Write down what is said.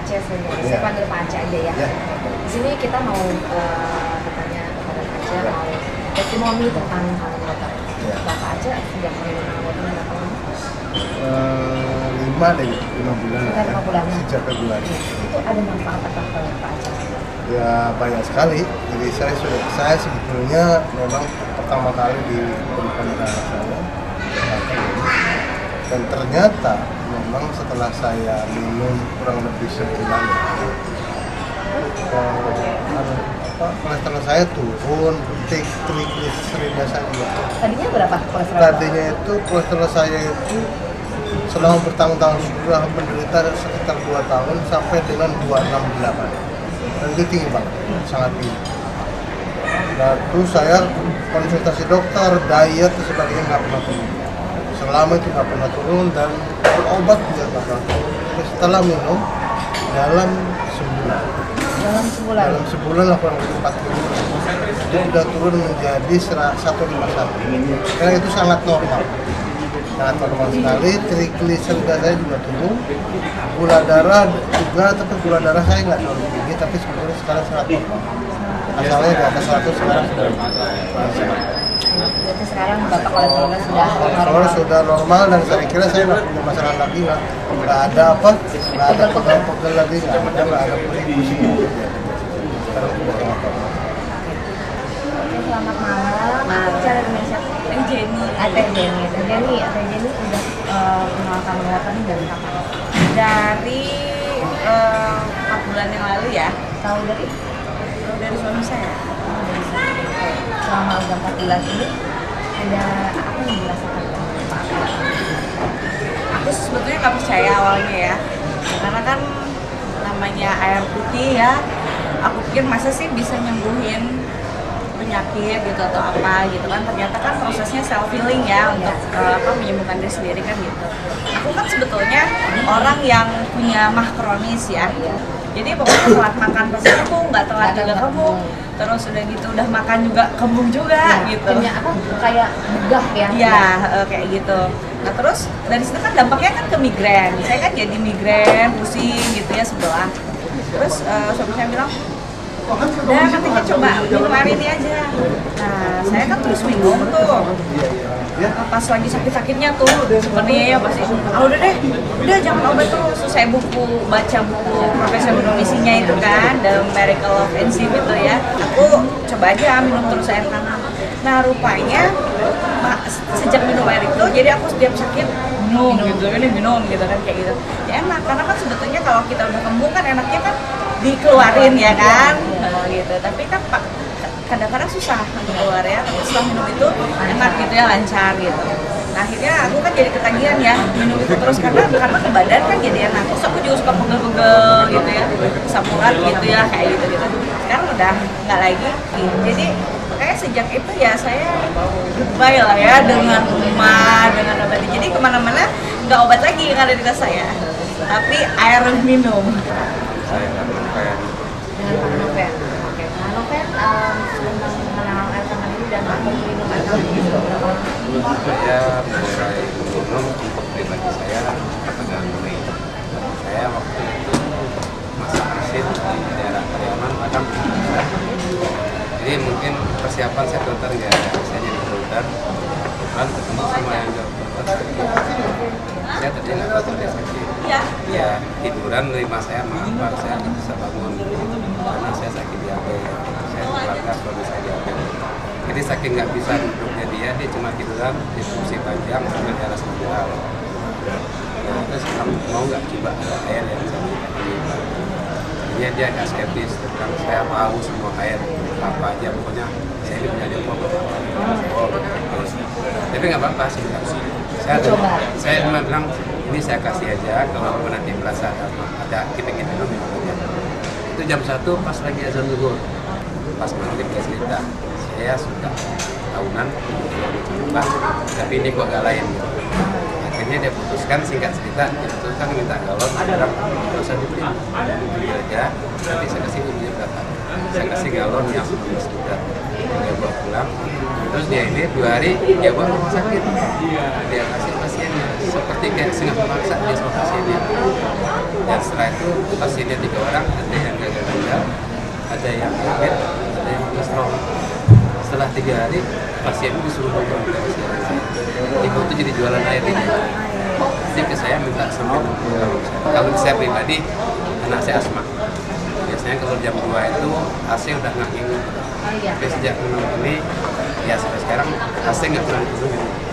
Aceh sebenarnya. Saya panggil Pak Aceh aja ya. Di sini kita mau bertanya kepada Pak Aceh mau testimoni tentang Halodoc. Bapak Aceh sudah menerima Halodoc berapa lama? 5 bulan. Sekitar 5 bulan. Sejak Februari. Itu ada manfaat apa kalau Pak Aceh? Ya banyak sekali. Jadi saya sebetulnya memang pertama kali diberikan ke anak saya. Dan ternyata memang setelah saya minum kurang lebih sebulan kolesterol saya turun, trigliserida saya juga. Tadinya berapa kolesterol? Tadinya itu kolesterol saya itu selama bertahun-tahun sudah menderita sekitar 2 tahun sampai dengan 268. Dan itu tinggi banget, sangat tinggi. Nah terus saya konsultasi dokter, diet dan sebagainya nggak pernah turun. Selama itu nggak pernah turun dan berobat juga nggak pernah turun. Terus setelah minum dalam sebulan. Dalam sebulan lah kurang lebih 4 kilo. Itu sudah turun menjadi 151. Karena itu sangat normal. Sangat normal sekali. Trigliserida saya juga turun. Gula darah juga, tapi gula darah saya nggak terlalu tinggi, tapi sebetulnya sekarang sangat normal. Asalnya di atas 100, sekarang sudah Berarti sekarang Bapak kolesterolnya sudah normal. Sudah normal dan saya kira saya nggak punya masalah lagi, nggak ada pegel-pegel lagi, nggak ada pusing. Sekarang sudah sangat normal. Selamat malam. Bicara dengan siapa? Jenny. Teh Jenny udah kenal kamu dari kapan? Dari 4 bulan yang lalu ya. Tahu dari Suami saya. Selama udah 4 bulan ini ada apa yang dirasakan Pak? Aku sebetulnya nggak percaya awalnya ya, karena kan namanya air putih ya. Aku pikir masa sih bisa nyembuhin penyakit gitu atau apa gitu kan, ternyata kan prosesnya self healing ya untuk menyembuhkan diri sendiri kan gitu. Aku kan sebetulnya orang yang punya mah kronis ya, jadi pokoknya telat makan pasti kembung, nggak telat juga kembung, terus udah gitu udah makan juga kembung juga gitu. Punya apa kayak begah ya? Iya kayak gitu. Nah terus dari situ kan dampaknya kan ke migrain, saya kan jadi migrain, pusing gitu ya sebelah. Terus suami saya bilang, udah katanya coba minum air ini aja. Nah saya kan terus minum tuh. Pas lagi sakit-sakitnya tuh sepertinya ya pasti udah jangan obat terus. Terus saya baca buku Profesor Domisinya itu kan, The Miracle of Enzyme itu ya. Aku coba aja minum terus air tanam. Nah rupanya sejak minum air itu jadi aku setiap sakit minum gitu kan kayak gitu. Ya enak karena kan sebetulnya kalau kita udah kembung kan enaknya kan dikeluarin ya kan gitu, tapi kan kadang-kadang susah keluar ya, tapi setelah minum itu enak gitu ya, lancar gitu. Nah akhirnya aku kan jadi ketagihan ya minum itu terus karena ke badan kan jadi enak. Terus aku juga suka pegel-pegel gitu ya, samurat gitu ya kayak gitu. Sekarang udah nggak lagi jadi kayak sejak itu ya saya goodbye lah ya dengan rumah, dengan obat. Jadi kemana-mana nggak obat lagi yang ada di tas saya, tapi air minum. Saya nggak kayak Dengan Pak Novel. Oke, Pak Novel tentang mengenal air tanam ini dan aku minum air tanam ini berapa lama? saya mulai minum untuk pribadi saya agak mulai. Saya waktu itu masa visit di daerah Pariaman, Padang. Jadi mungkin persiapan saya dokter nggak ada, saya jadi dokter. Kebetulan ketemu sama yang dokter. Saya tadi nggak tahu dia sakit. Ya tiduran nerima saya apa saya nggak bisa bangun karena saya sakit diabetes. Saya keluarga suami saya diabetes. Jadi saking nggak bisa duduknya dia cuma tiduran di kursi panjang sambil di atas mobil. Nah terus mau nggak coba ada air yang saya berikan ini. Jadinya dia agak skeptis tentang saya tahu semua air apa aja, pokoknya saya ini punya info terus. Tapi nggak apa-apa sih. Saya cuma bilang ini saya kasih aja kalau nanti merasa ada kita minum aja. Itu jam 1 pas lagi azan zuhur, pas maghrib dia cerita saya sudah tahunan mencoba, tapi ini kok agak lain. Akhirnya dia putuskan, singkat cerita dia putuskan minta galon, sekarang nggak usah dibeli aja, nanti saya kasih duitnya berapa, saya kasih galon yang 15 liter, dia bawa pulang. Terus dia ini 2 hari dia bawa rumah sakit, dia kasih pasiennya seperti kayak setengah memaksa dia sama pasiennya. Dan setelah itu pasiennya 3 orang, ada yang gagal ginjal, ada yang diabetes, ada yang kolesterol. Setelah 3 hari pasien itu disuruh ngomong ke saya, ibu itu jadi jualan air ini. Jadi ke saya minta sambil kalau saya pribadi, anak saya asma. Biasanya kalau jam 2 itu AC udah nggak ngingin. Tapi sejak minum ini, ya sampai sekarang AC nggak pernah dipenuhi.